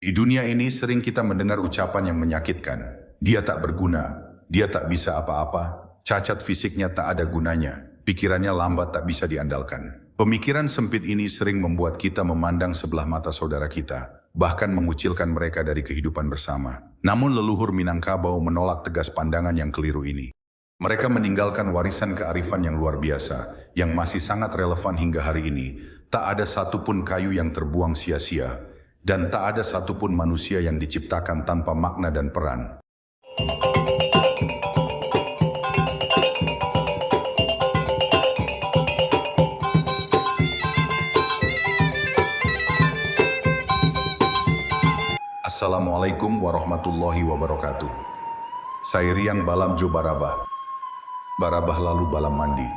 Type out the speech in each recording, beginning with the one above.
Di dunia ini sering kita mendengar ucapan yang menyakitkan. Dia tak berguna, dia tak bisa apa-apa, cacat fisiknya tak ada gunanya, pikirannya lambat tak bisa diandalkan. Pemikiran sempit ini sering membuat kita memandang sebelah mata saudara kita, bahkan mengucilkan mereka dari kehidupan bersama. Namun leluhur Minangkabau menolak tegas pandangan yang keliru ini. Mereka meninggalkan warisan kearifan yang luar biasa, yang masih sangat relevan hingga hari ini. Tak ada satupun kayu yang terbuang sia-sia, dan tak ada satupun manusia yang diciptakan tanpa makna dan peran. Assalamualaikum warahmatullahi wabarakatuh. Sairiang balam jo barabah. Barabah lalu balam mandi.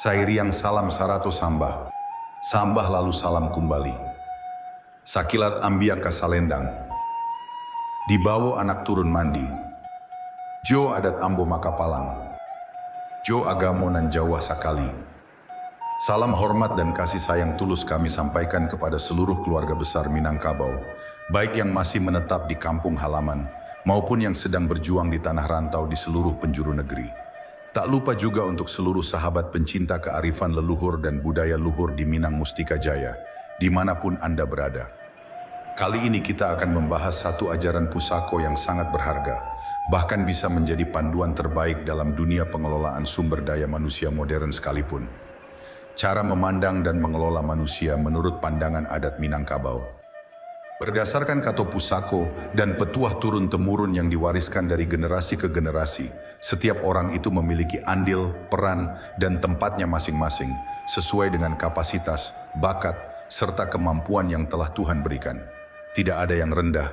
Sairiang salam sarato sambah. Sambah lalu salam kumbali. Sakilat ambiak kasalendang. Dibawa anak turun mandi. Jo adat ambo makapalang. Jo agamo nan Jawa sakali. Salam hormat dan kasih sayang tulus kami sampaikan kepada seluruh keluarga besar Minangkabau, baik yang masih menetap di kampung halaman, maupun yang sedang berjuang di tanah rantau di seluruh penjuru negeri. Tak lupa juga untuk seluruh sahabat pencinta kearifan leluhur dan budaya luhur di Minang Mustika Jaya, dimanapun Anda berada. Kali ini kita akan membahas satu ajaran pusako yang sangat berharga, bahkan bisa menjadi panduan terbaik dalam dunia pengelolaan sumber daya manusia modern sekalipun. Cara memandang dan mengelola manusia menurut pandangan adat Minangkabau. Berdasarkan kato pusako dan petuah turun-temurun yang diwariskan dari generasi ke generasi, setiap orang itu memiliki andil, peran, dan tempatnya masing-masing, sesuai dengan kapasitas, bakat, serta kemampuan yang telah Tuhan berikan. Tidak ada yang rendah,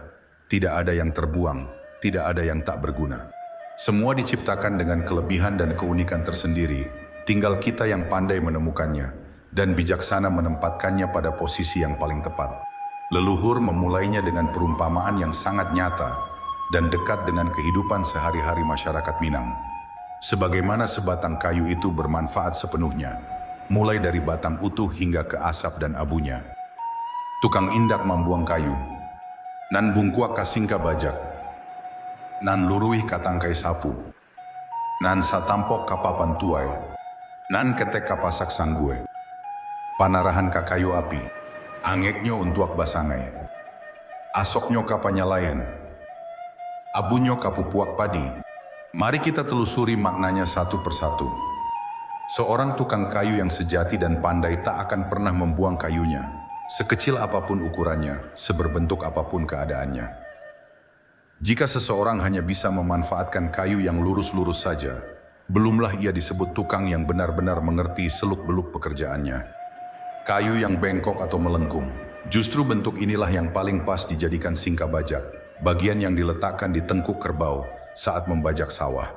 tidak ada yang terbuang, tidak ada yang tak berguna. Semua diciptakan dengan kelebihan dan keunikan tersendiri. Tinggal kita yang pandai menemukannya dan bijaksana menempatkannya pada posisi yang paling tepat. Leluhur memulainya dengan perumpamaan yang sangat nyata dan dekat dengan kehidupan sehari-hari masyarakat Minang. Sebagaimana sebatang kayu itu bermanfaat sepenuhnya, mulai dari batang utuh hingga ke asap dan abunya. Tukang indak membuang kayu, nan bungkuak kasingka bajak, nan luruih katangkai sapu, nan satampok kapapan tuai, nan ketek kapasak sanggue, panarahan ka kayu api, angeknyo untuak basangai, asoknyo kapanyalayan, abunyo kapupuak padi. Mari kita telusuri maknanya satu persatu. Seorang tukang kayu yang sejati dan pandai tak akan pernah membuang kayunya, sekecil apapun ukurannya, seberbentuk apapun keadaannya. Jika seseorang hanya bisa memanfaatkan kayu yang lurus-lurus saja, belumlah ia disebut tukang yang benar-benar mengerti seluk-beluk pekerjaannya. Kayu yang bengkok atau melengkung, justru bentuk inilah yang paling pas dijadikan singka bajak, bagian yang diletakkan di tengkuk kerbau saat membajak sawah.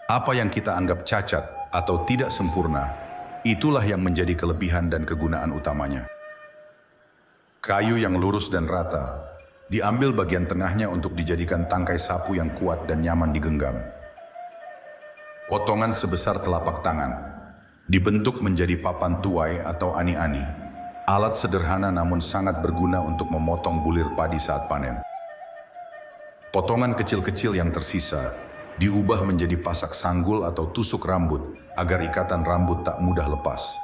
Apa yang kita anggap cacat atau tidak sempurna, itulah yang menjadi kelebihan dan kegunaan utamanya. Kayu yang lurus dan rata, diambil bagian tengahnya untuk dijadikan tangkai sapu yang kuat dan nyaman digenggam. Potongan sebesar telapak tangan, dibentuk menjadi papan tuai atau ani-ani, alat sederhana namun sangat berguna untuk memotong bulir padi saat panen. Potongan kecil-kecil yang tersisa, diubah menjadi pasak sanggul atau tusuk rambut, agar ikatan rambut tak mudah lepas.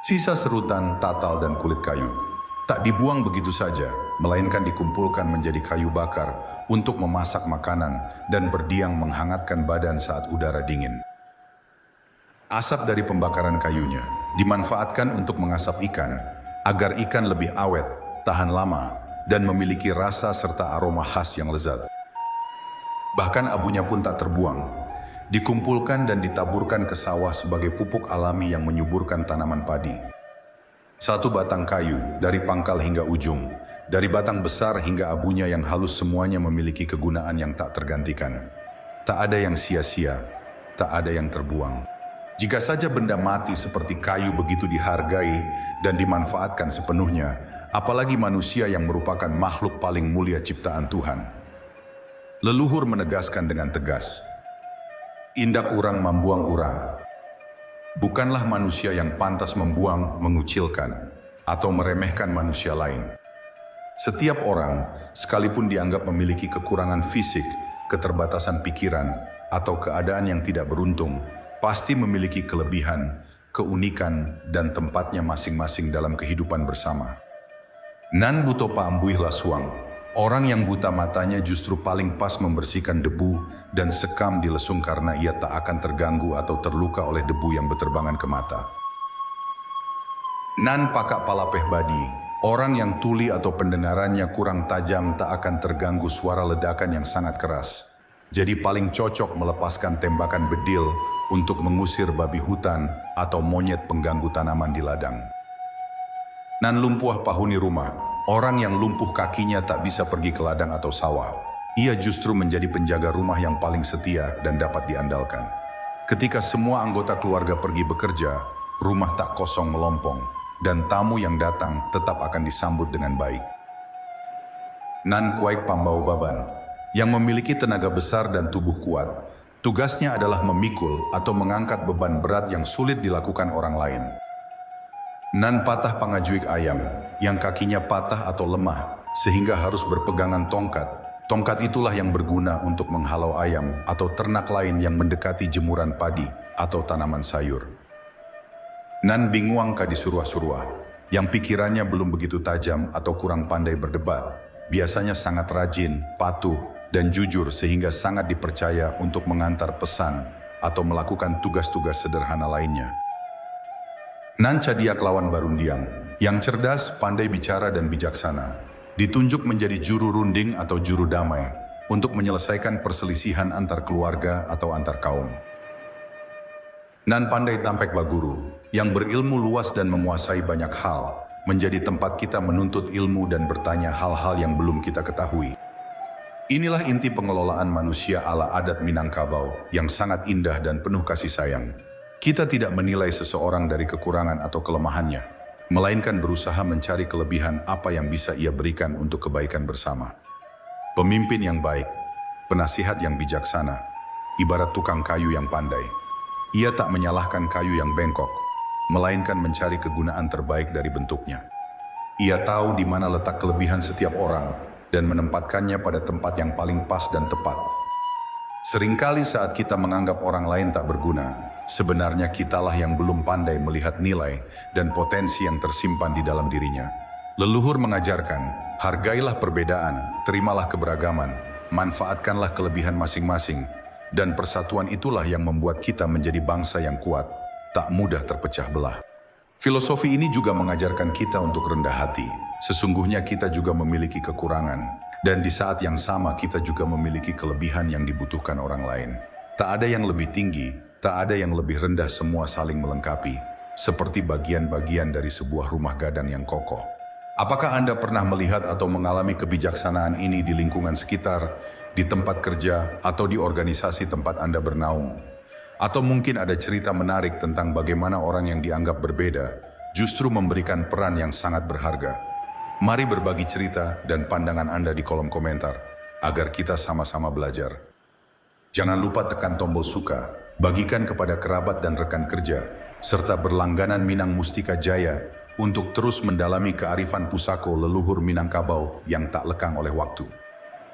Sisa serutan, tatal, dan kulit kayu tak dibuang begitu saja, melainkan dikumpulkan menjadi kayu bakar untuk memasak makanan dan berdiam menghangatkan badan saat udara dingin. Asap dari pembakaran kayunya dimanfaatkan untuk mengasap ikan, agar ikan lebih awet, tahan lama, dan memiliki rasa serta aroma khas yang lezat. Bahkan abunya pun tak terbuang, dikumpulkan dan ditaburkan ke sawah sebagai pupuk alami yang menyuburkan tanaman padi. Satu batang kayu, dari pangkal hingga ujung, dari batang besar hingga abunya yang halus, semuanya memiliki kegunaan yang tak tergantikan. Tak ada yang sia-sia, tak ada yang terbuang. Jika saja benda mati seperti kayu begitu dihargai dan dimanfaatkan sepenuhnya, apalagi manusia yang merupakan makhluk paling mulia ciptaan Tuhan. Leluhur menegaskan dengan tegas, indak urang membuang urang. Bukanlah manusia yang pantas membuang, mengucilkan, atau meremehkan manusia lain. Setiap orang, sekalipun dianggap memiliki kekurangan fisik, keterbatasan pikiran, atau keadaan yang tidak beruntung, pasti memiliki kelebihan, keunikan, dan tempatnya masing-masing dalam kehidupan bersama. Nan buto paambuih lasuang, orang yang buta matanya justru paling pas membersihkan debu dan sekam di lesung karena ia tak akan terganggu atau terluka oleh debu yang berterbangan ke mata. Nan pakak palapeh badi, orang yang tuli atau pendengarannya kurang tajam tak akan terganggu suara ledakan yang sangat keras. Jadi paling cocok melepaskan tembakan bedil untuk mengusir babi hutan atau monyet pengganggu tanaman di ladang. Nan lumpuh pahuni rumah, orang yang lumpuh kakinya tak bisa pergi ke ladang atau sawah. Ia justru menjadi penjaga rumah yang paling setia dan dapat diandalkan. Ketika semua anggota keluarga pergi bekerja, rumah tak kosong melompong, dan tamu yang datang tetap akan disambut dengan baik. Nan kuaik pambau baban, yang memiliki tenaga besar dan tubuh kuat, tugasnya adalah memikul atau mengangkat beban berat yang sulit dilakukan orang lain. Nan patah pangajuik ayam, yang kakinya patah atau lemah, sehingga harus berpegangan tongkat. Tongkat itulah yang berguna untuk menghalau ayam atau ternak lain yang mendekati jemuran padi atau tanaman sayur. Nan binguang ka disuruah-suruah, yang pikirannya belum begitu tajam atau kurang pandai berdebat, biasanya sangat rajin, patuh, dan jujur sehingga sangat dipercaya untuk mengantar pesan atau melakukan tugas-tugas sederhana lainnya. Nan Cadiak lawan Barundiang, yang cerdas, pandai bicara dan bijaksana, ditunjuk menjadi juru runding atau juru damai untuk menyelesaikan perselisihan antar keluarga atau antar kaum. Nan Pandai Tampek Baguru, yang berilmu luas dan menguasai banyak hal, menjadi tempat kita menuntut ilmu dan bertanya hal-hal yang belum kita ketahui. Inilah inti pengelolaan manusia ala adat Minangkabau yang sangat indah dan penuh kasih sayang. Kita tidak menilai seseorang dari kekurangan atau kelemahannya, melainkan berusaha mencari kelebihan apa yang bisa ia berikan untuk kebaikan bersama. Pemimpin yang baik, penasihat yang bijaksana, ibarat tukang kayu yang pandai. Ia tak menyalahkan kayu yang bengkok, melainkan mencari kegunaan terbaik dari bentuknya. Ia tahu di mana letak kelebihan setiap orang dan menempatkannya pada tempat yang paling pas dan tepat. Seringkali saat kita menganggap orang lain tak berguna, sebenarnya kitalah yang belum pandai melihat nilai dan potensi yang tersimpan di dalam dirinya. Leluhur mengajarkan, hargailah perbedaan, terimalah keberagaman, manfaatkanlah kelebihan masing-masing, dan persatuan itulah yang membuat kita menjadi bangsa yang kuat, tak mudah terpecah belah. Filosofi ini juga mengajarkan kita untuk rendah hati. Sesungguhnya kita juga memiliki kekurangan, dan di saat yang sama kita juga memiliki kelebihan yang dibutuhkan orang lain. Tak ada yang lebih tinggi, tak ada yang lebih rendah, semua saling melengkapi, seperti bagian-bagian dari sebuah rumah gadang yang kokoh. Apakah Anda pernah melihat atau mengalami kebijaksanaan ini di lingkungan sekitar, di tempat kerja, atau di organisasi tempat Anda bernaung? Atau mungkin ada cerita menarik tentang bagaimana orang yang dianggap berbeda justru memberikan peran yang sangat berharga. Mari berbagi cerita dan pandangan Anda di kolom komentar, agar kita sama-sama belajar. Jangan lupa tekan tombol suka, bagikan kepada kerabat dan rekan kerja, serta berlangganan Minang Mustika Jaya untuk terus mendalami kearifan pusako leluhur Minangkabau yang tak lekang oleh waktu.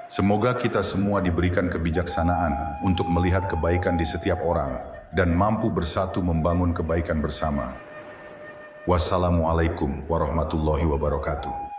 Semoga kita semua diberikan kebijaksanaan untuk melihat kebaikan di setiap orang dan mampu bersatu membangun kebaikan bersama. Wassalamualaikum warahmatullahi wabarakatuh.